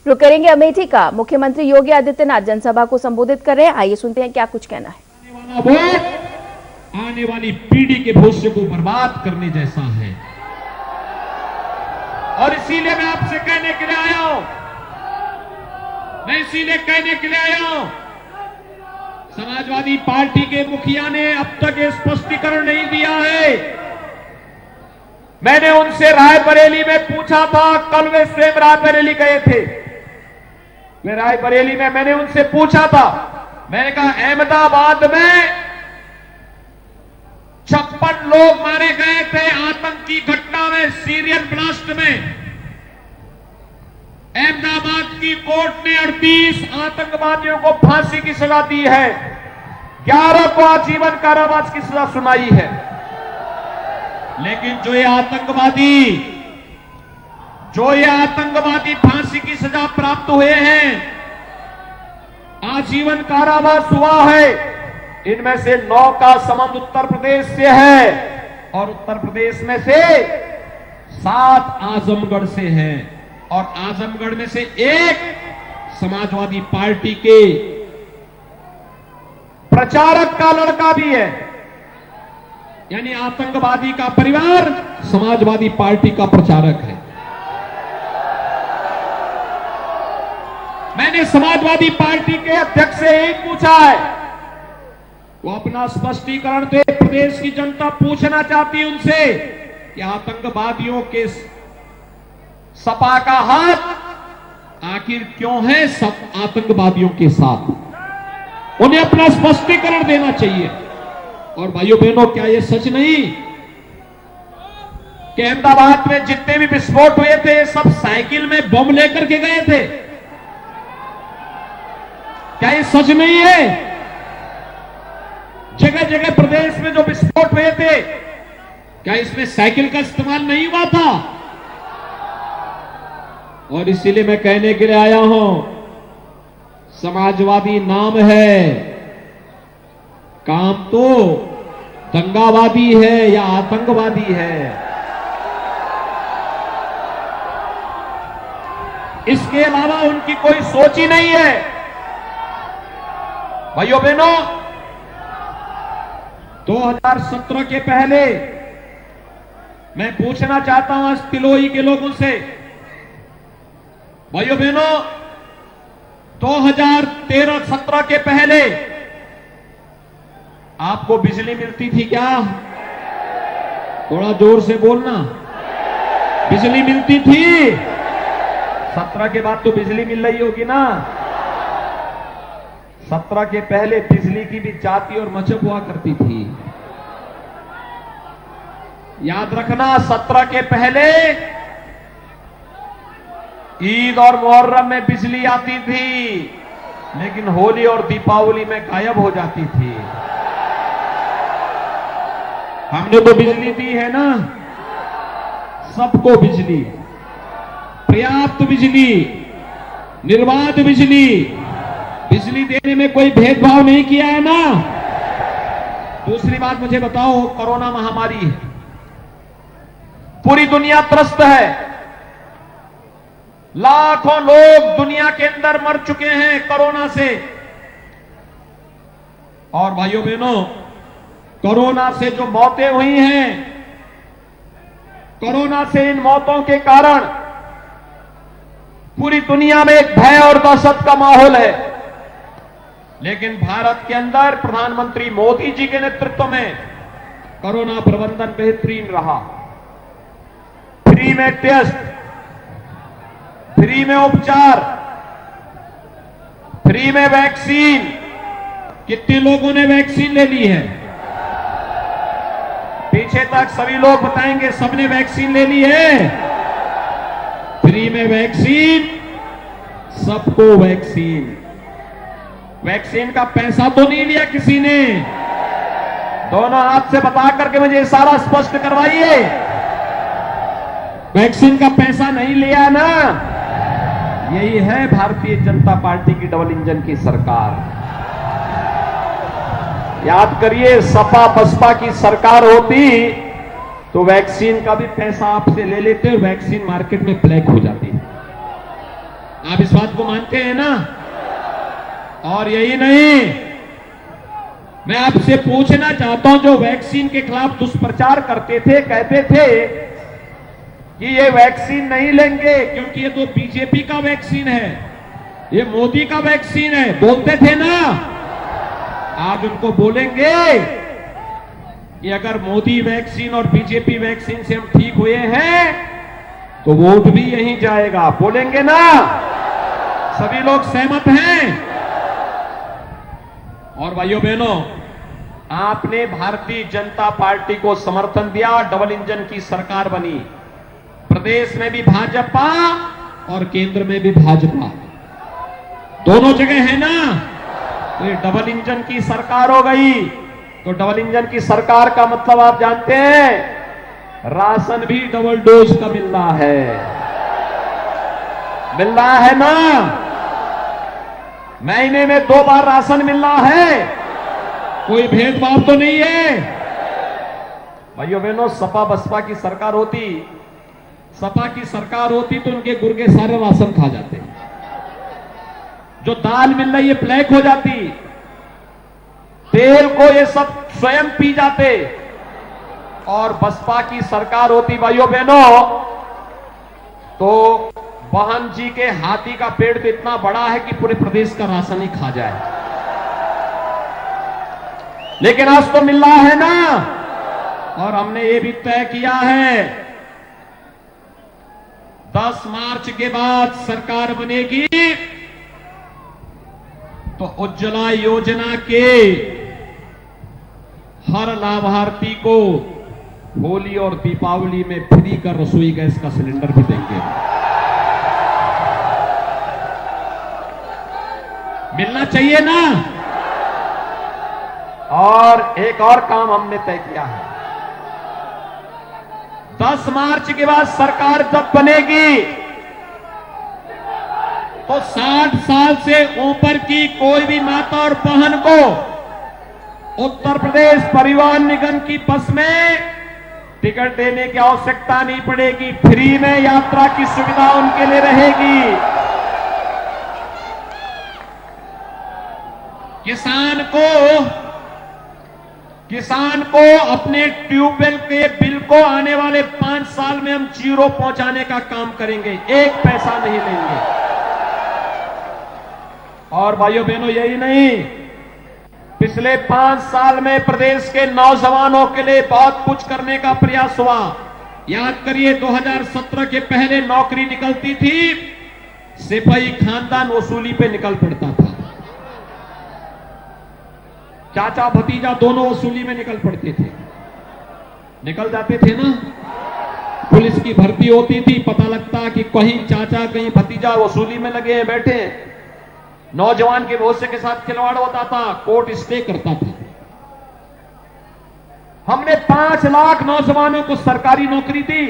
रुक करेंगे अमेठी का। मुख्यमंत्री योगी आदित्यनाथ जनसभा को संबोधित कर रहे हैं, आइए सुनते हैं क्या कुछ कहना है। वोट आने वाली पीढ़ी के भविष्य को बर्बाद करने जैसा है और इसीलिए मैं आपसे कहने के लिए आया हूं, समाजवादी पार्टी के मुखिया ने अब तक ये स्पष्टीकरण नहीं दिया है। मैंने उनसे रायबरेली में पूछा था, कल वे स्वयं रायबरेली गए थे। वे रायबरेली में मैंने उनसे पूछा था, मैंने कहा अहमदाबाद में 56 लोग मारे गए थे आतंकी घटना में, सीरियन ब्लास्ट में। अहमदाबाद की कोर्ट ने 38 आतंकवादियों को फांसी की सजा दी है, 11 को आजीवन कारावास की सजा सुनाई है। लेकिन जो ये आतंकवादी फांसी की सजा प्राप्त हुए हैं, आजीवन कारावास हुआ है, इनमें से 9 का संबंध उत्तर प्रदेश से है और उत्तर प्रदेश में से 7 आजमगढ़ से हैं और आजमगढ़ में से 1 समाजवादी पार्टी के प्रचारक का लड़का भी है। यानी आतंकवादी का परिवार समाजवादी पार्टी का प्रचारक है। मैंने समाजवादी पार्टी के अध्यक्ष से यही पूछा है, वो अपना स्पष्टीकरण दे। प्रदेश की जनता पूछना चाहती है उनसे कि आतंकवादियों के सपा का हाथ आखिर क्यों है सब आतंकवादियों के साथ, उन्हें अपना स्पष्टीकरण देना चाहिए। और भाइयों बहनों, क्या यह सच नहीं कि अहमदाबाद में जितने भी विस्फोट हुए थे सब साइकिल में बम लेकर के गए थे? क्या ये सच नहीं है? जगह जगह प्रदेश में जो विस्फोट हुए थे, क्या इसमें साइकिल का इस्तेमाल नहीं हुआ था? और इसीलिए मैं कहने के लिए आया हूं, समाजवादी नाम है, काम तो दंगावादी है या आतंकवादी है। इसके अलावा उनकी कोई सोच ही नहीं है। भाइयों बहनों, 2017 के पहले मैं पूछना चाहता हूं आज तिलोई के लोगों से, भाइयों बहनों, 2013-17 के पहले आपको बिजली मिलती थी क्या? थोड़ा जोर से बोलना। बिजली मिलती थी? 17 के बाद तो बिजली मिल रही होगी ना। 17 के पहले बिजली की भी जाति और मचक हुआ करती थी। याद रखना, 17 के पहले ईद और मुहर्रम में बिजली आती थी, लेकिन होली और दीपावली में गायब हो जाती थी। हमने तो बिजली दी है ना, सबको बिजली, पर्याप्त बिजली, निर्बाध बिजली, बिजली देने में कोई भेदभाव नहीं किया है ना। दूसरी बात मुझे बताओ, कोरोना महामारी है, पूरी दुनिया त्रस्त है, लाखों लोग दुनिया के अंदर मर चुके हैं कोरोना से। और भाइयों बहनों, कोरोना से जो मौतें हुई हैं, कोरोना से इन मौतों के कारण पूरी दुनिया में एक भय और दहशत का माहौल है। लेकिन भारत के अंदर प्रधानमंत्री मोदी जी के नेतृत्व में कोरोना प्रबंधन बेहतरीन रहा। फ्री में टेस्ट, फ्री में उपचार, फ्री में वैक्सीन। कितने लोगों ने वैक्सीन ले ली है? पीछे तक सभी लोग बताएंगे सबने वैक्सीन ले ली है। फ्री में वैक्सीन, सबको वैक्सीन। वैक्सीन का पैसा तो नहीं लिया किसी ने? दोनों हाथ से बता करके मुझे इशारा स्पष्ट करवाइए। वैक्सीन का पैसा नहीं लिया ना। यही है भारतीय जनता पार्टी की डबल इंजन की सरकार। याद करिए, सपा बसपा की सरकार होती तो वैक्सीन का भी पैसा आपसे ले लेते और वैक्सीन मार्केट में ब्लैक हो जाती। आप इस बात को मानते हैं ना? और यही नहीं, मैं आपसे पूछना चाहता हूं, जो वैक्सीन के खिलाफ दुष्प्रचार करते थे, कहते थे कि ये वैक्सीन नहीं लेंगे क्योंकि ये तो बीजेपी का वैक्सीन है, ये मोदी का वैक्सीन है, बोलते थे ना? आज उनको बोलेंगे कि अगर मोदी वैक्सीन और बीजेपी वैक्सीन से हम ठीक हुए हैं तो वोट भी यहीं जाएगा, बोलेंगे ना? सभी लोग सहमत हैं? और भाइयों बहनों, आपने भारतीय जनता पार्टी को समर्थन दिया, डबल इंजन की सरकार बनी, प्रदेश में भी भाजपा और केंद्र में भी भाजपा, दोनों जगह है ना? तो ये डबल इंजन की सरकार हो गई। तो डबल इंजन की सरकार का मतलब आप जानते हैं, राशन भी डबल डोज का मिल रहा है ना? महीने में 2 बार राशन मिल रहा है, कोई भेदभाव तो नहीं है। भाइयों बहनों, सपा बसपा की सरकार होती, सपा की सरकार होती तो उनके गुर्गे सारे राशन खा जाते, जो दाल मिल रही है ब्लैक हो जाती, तेल को ये सब स्वयं पी जाते। और बसपा की सरकार होती भाइयों बहनों, तो वाहन जी के हाथी का पेड़ तो इतना बड़ा है कि पूरे प्रदेश का राशन ही खा जाए। लेकिन आज तो मिल रहा है ना? और हमने ये भी तय किया है, 10 मार्च के बाद सरकार बनेगी तो उज्ज्वला योजना के हर लाभार्थी को होली और दीपावली में फ्री का रसोई गैस का सिलेंडर भी देंगे। मिलना चाहिए ना? और एक और काम हमने तय किया है, 10 मार्च के बाद सरकार जब बनेगी तो 60 साल से ऊपर की कोई भी माता और बहन को उत्तर प्रदेश परिवहन निगम की बस में टिकट देने की आवश्यकता नहीं पड़ेगी, फ्री में यात्रा की सुविधा उनके लिए रहेगी। किसान को अपने ट्यूबवेल के बिल को आने वाले 5 साल में हम 0 पहुंचाने का काम करेंगे, 1 पैसा नहीं लेंगे। और भाइयों बहनों, यही नहीं, पिछले 5 साल में प्रदेश के नौजवानों के लिए बहुत कुछ करने का प्रयास हुआ। याद करिए, 2017 के पहले नौकरी निकलती थी, सिपाही खानदान वसूली पे निकल पड़ता था, चाचा भतीजा दोनों वसूली में निकल पड़ते थे, निकल जाते थे ना? पुलिस की भर्ती होती थी, पता लगता कि कहीं चाचा कहीं भतीजा वसूली में लगे हैं, बैठे हैं, नौजवान के भरोसे के साथ खिलवाड़ होता था, कोर्ट स्टे करता था। हमने 5 लाख नौजवानों को सरकारी नौकरी दी,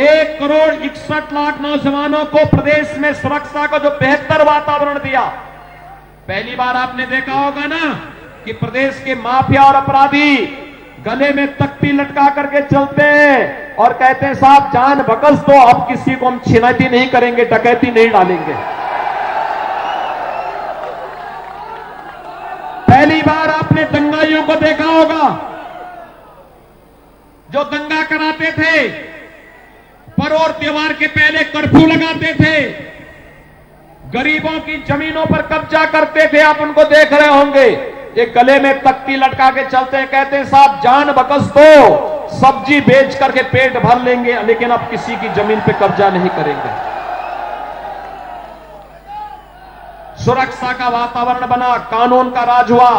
1 करोड़ 61 लाख नौजवानों को प्रदेश में सुरक्षा का जो बेहतर वातावरण दिया। पहली बार आपने देखा होगा ना कि प्रदेश के माफिया और अपराधी गले में तख्ती लटका करके चलते हैं और कहते हैं साहब जान बकस दो, अब किसी को हम छिनैती नहीं करेंगे, डकैती नहीं डालेंगे। पहली बार आपने दंगाइयों को देखा होगा, जो दंगा कराते थे, पर्व और त्योहार के पहले कर्फ्यू लगाते थे, गरीबों की जमीनों पर कब्जा करते थे, आप उनको देख रहे होंगे, ये गले में तख्ती लटका के चलते हैं, कहते हैं साहब जान बकस दो, सब्जी बेच करके पेट भर लेंगे, लेकिन अब किसी की जमीन पे कब्जा नहीं करेंगे। सुरक्षा का वातावरण बना, कानून का राज हुआ।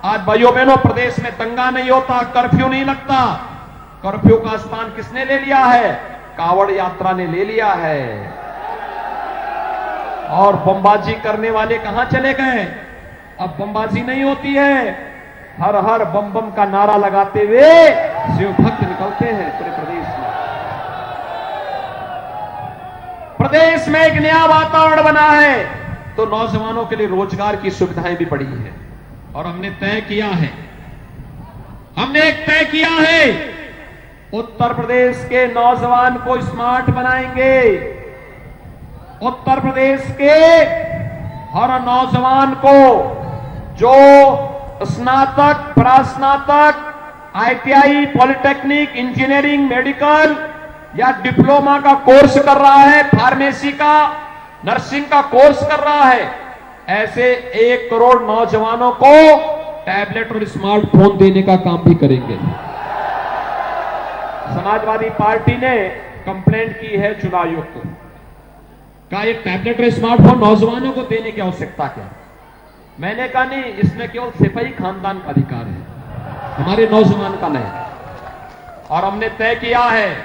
आज भाइयों बहनों, प्रदेश में दंगा नहीं होता, कर्फ्यू नहीं लगता। कर्फ्यू का स्थान किसने ले लिया है? कावड़ यात्रा ने ले लिया है। और बमबाजी करने वाले कहां चले गए? अब बमबाजी नहीं होती है, हर हर बम बम का नारा लगाते हुए शिव भक्त निकलते हैं पूरे प्रदेश में। प्रदेश में एक नया वातावरण बना है, तो नौजवानों के लिए रोजगार की सुविधाएं भी बढ़ी है। और हमने तय किया है, उत्तर प्रदेश के नौजवान को स्मार्ट बनाएंगे, उत्तर प्रदेश के हर नौजवान को जो स्नातक, परास्नातक, आईटीआई, पॉलिटेक्निक, इंजीनियरिंग, मेडिकल या डिप्लोमा का कोर्स कर रहा है, फार्मेसी का, नर्सिंग का कोर्स कर रहा है, ऐसे 1 करोड़ नौजवानों को टैबलेट और स्मार्टफोन देने का काम भी करेंगे। समाजवादी पार्टी ने कंप्लेंट की है चुनाव आयोग को, कहा ये टैबलेट और स्मार्टफोन नौजवानों को देने की आवश्यकता क्या? मैंने कहा नहीं, इसमें केवल सिपाही खानदान का अधिकार है, हमारे नौजवान का नहीं। और हमने तय किया है,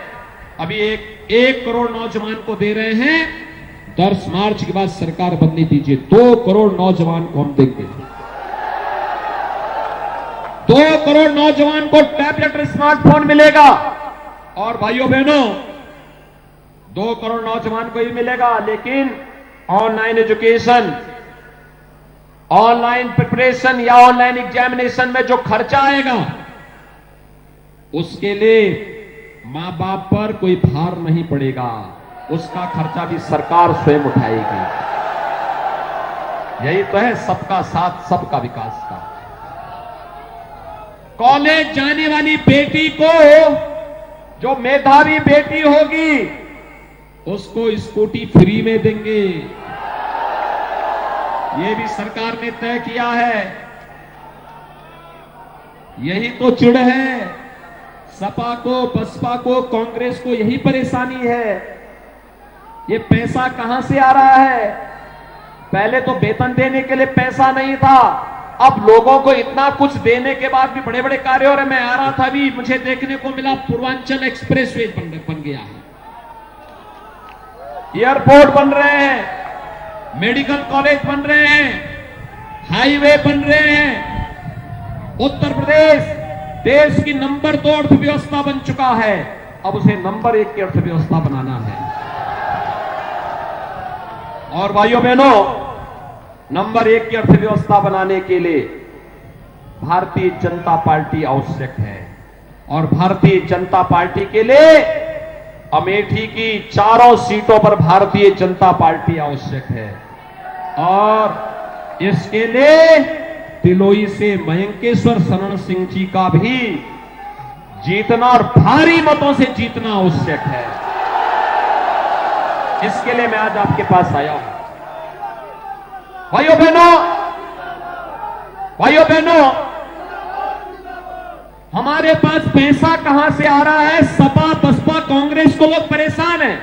अभी 1 करोड़ नौजवान को दे रहे हैं, 10 मार्च के बाद सरकार बनने दीजिए, 2 करोड़ नौजवान को हम देंगे। 2 करोड़ नौजवान को टैबलेट और स्मार्टफोन मिलेगा। और भाइयों बहनों, 2 करोड़ नौजवान को ही मिलेगा, लेकिन ऑनलाइन एजुकेशन, ऑनलाइन प्रिपरेशन या ऑनलाइन एग्जामिनेशन में जो खर्चा आएगा, उसके लिए मां बाप पर कोई भार नहीं पड़ेगा, उसका खर्चा भी सरकार स्वयं उठाएगी। यही तो है सबका साथ सबका विकास का। कॉलेज जाने वाली बेटी को, जो मेधावी बेटी होगी, उसको स्कूटी फ्री में देंगे, ये भी सरकार ने तय किया है। यही तो चिढ़ है सपा को, बसपा को, कांग्रेस को, यही परेशानी है। ये पैसा कहां से आ रहा है? पहले तो वेतन देने के लिए पैसा नहीं था, अब लोगों को इतना कुछ देने के बाद भी बड़े बड़े कार्य हो रहे। मैं आ रहा था, अभी मुझे देखने को मिला पूर्वांचल एक्सप्रेसवे बन गया है, एयरपोर्ट बन रहे हैं, मेडिकल कॉलेज बन रहे हैं, हाईवे बन रहे हैं। उत्तर प्रदेश देश की नंबर 2 अर्थव्यवस्था बन चुका है, अब उसे नंबर 1 की अर्थव्यवस्था बनाना है। और भाइयों बहनों, नंबर 1 की अर्थव्यवस्था बनाने के लिए भारतीय जनता पार्टी आवश्यक है। और भारतीय जनता पार्टी के लिए अमेठी की 4 सीटों पर भारतीय जनता पार्टी आवश्यक है। और इसके लिए तिलोई से मयंकेश्वर शरण सिंह जी का भी जीतना और भारी मतों से जीतना आवश्यक है। इसके लिए मैं आज आपके पास आया हूं। भाइयों बहनों, हमारे पास पैसा कहां से आ रहा है? सपा, बसपा, कांग्रेस को लोग परेशान हैं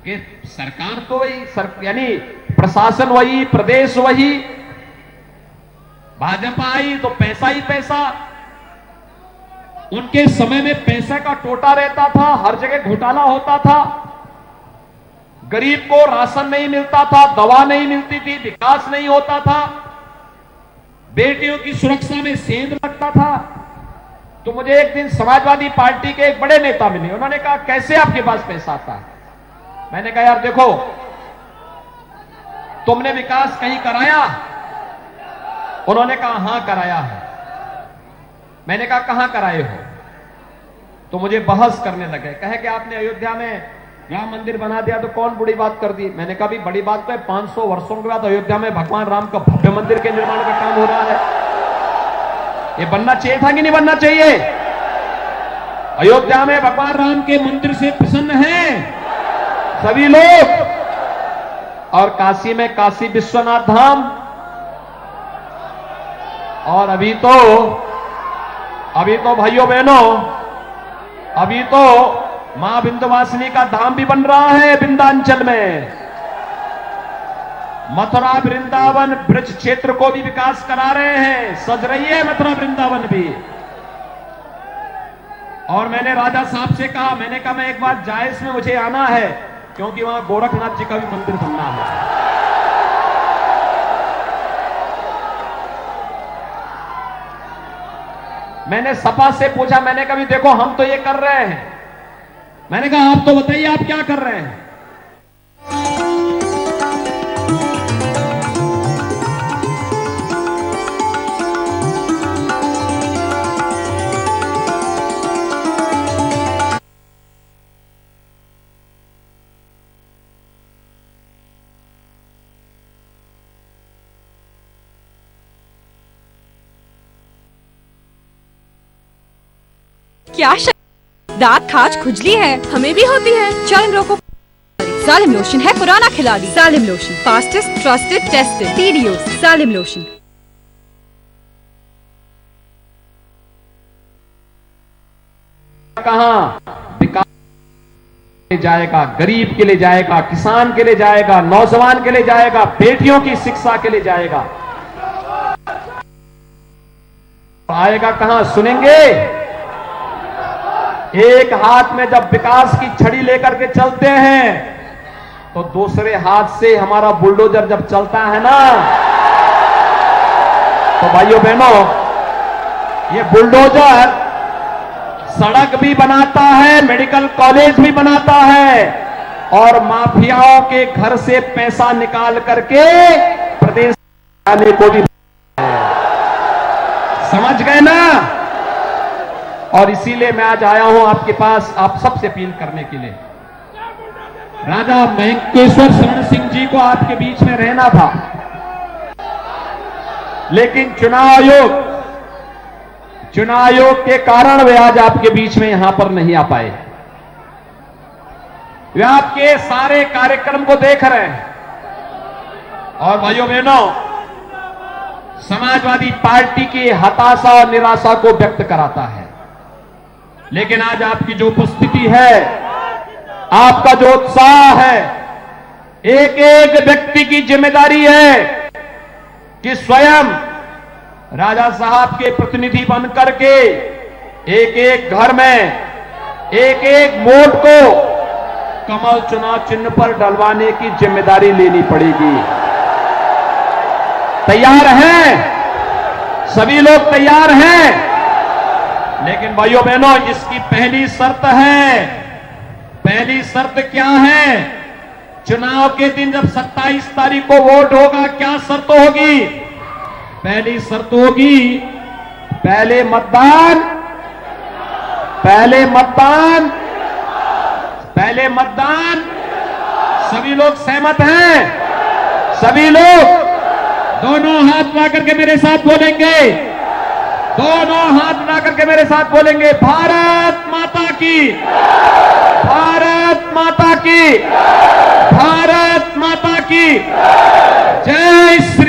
कि सरकार तो वही, यानी प्रशासन वही, प्रदेश वही, भाजपा आई तो पैसा ही पैसा। उनके समय में पैसे का टोटा रहता था, हर जगह घोटाला होता था, गरीब को राशन नहीं मिलता था, दवा नहीं मिलती थी, विकास नहीं होता था, बेटियों की सुरक्षा में सेंध लगता था। तो मुझे एक दिन समाजवादी पार्टी के एक बड़े नेता मिले, उन्होंने कहा कैसे आपके पास पैसा आता है? मैंने कहा यार देखो, तुमने विकास कहीं कराया? उन्होंने कहा हां कराया है। मैंने कहा कहां कराए हो? तो मुझे बहस करने लगे, कहे कि आपने अयोध्या में राम मंदिर बना दिया तो कौन बड़ी बात कर दी। मैंने कहा भी बड़ी बात तो है, 500 वर्षों के बाद अयोध्या में भगवान राम का भव्य मंदिर के निर्माण का काम हो रहा है। ये बनना चाहिए था कि नहीं बनना चाहिए? अयोध्या में भगवान राम के मंदिर से प्रसन्न हैं सभी लोग। और काशी में काशी विश्वनाथ धाम, और अभी तो भाइयों बहनों, अभी तो मां विंध्यवासिनी का धाम भी बन रहा है विंध्याचल में। मथुरा वृंदावन ब्रज क्षेत्र को भी विकास करा रहे हैं, सज रही है मथुरा वृंदावन भी। और मैंने राजा साहब से कहा, मैंने कहा मैं एक बार जायस में मुझे आना है, क्योंकि वहां गोरखनाथ जी का भी मंदिर बनना है। मैंने सपा से पूछा, मैंने कहा देखो हम तो ये कर रहे हैं, मैंने कहा आप तो बताइए आप क्या कर रहे हैं? क्या दांत खाज खुजली है? हमें भी होती है। चल रोको। सालिम लोशन है पुराना खिलाड़ी। Salim lotion, fastest, trusted, tested, TDOs। Salim lotion. कहां विकास के लिए जाएगा, गरीब के लिए जाएगा, किसान के लिए जाएगा, नौजवान के लिए जाएगा, बेटियों की शिक्षा के लिए जाएगा। आएगा कहां सुनेंगे? एक हाथ में जब विकास की छड़ी लेकर के चलते हैं तो दूसरे हाथ से हमारा बुलडोजर जब चलता है ना, तो भाइयों बहनों, ये बुलडोजर सड़क भी बनाता है, मेडिकल कॉलेज भी बनाता है और माफियाओं के घर से पैसा निकाल करके प्रदेश आने को भी समझ गए ना। और इसीलिए मैं आज आया हूं आपके पास आप सबसे अपील करने के लिए। राजा महेंकेश्वर शरण सिंह जी को आपके बीच में रहना था, लेकिन चुनाव आयोग के कारण वे आज आपके बीच में यहां पर नहीं आ पाए। वे आपके सारे कार्यक्रम को देख रहे हैं और भाइयों बहनों, समाजवादी पार्टी की हताशा और निराशा को व्यक्त कराता है। लेकिन आज आपकी जो उपस्थिति है, आपका जो उत्साह है, एक एक व्यक्ति की जिम्मेदारी है कि स्वयं राजा साहब के प्रतिनिधि बन करके एक एक घर में एक एक वोट को कमल चुनाव चिन्ह पर डलवाने की जिम्मेदारी लेनी पड़ेगी। तैयार हैं? सभी लोग तैयार हैं? लेकिन भाइयों बहनों, इसकी पहली शर्त है। पहली शर्त क्या है? चुनाव के दिन जब 27 तारीख को वोट होगा, क्या शर्त होगी? पहली शर्त होगी, पहले मतदान, पहले मतदान, पहले मतदान। सभी लोग सहमत हैं? सभी लोग दोनों हाथ उठा करके मेरे साथ बोलेंगे, दोनों हाथ उठा करके मेरे साथ बोलेंगे, भारत माता की, भारत माता की, भारत माता की जय श्री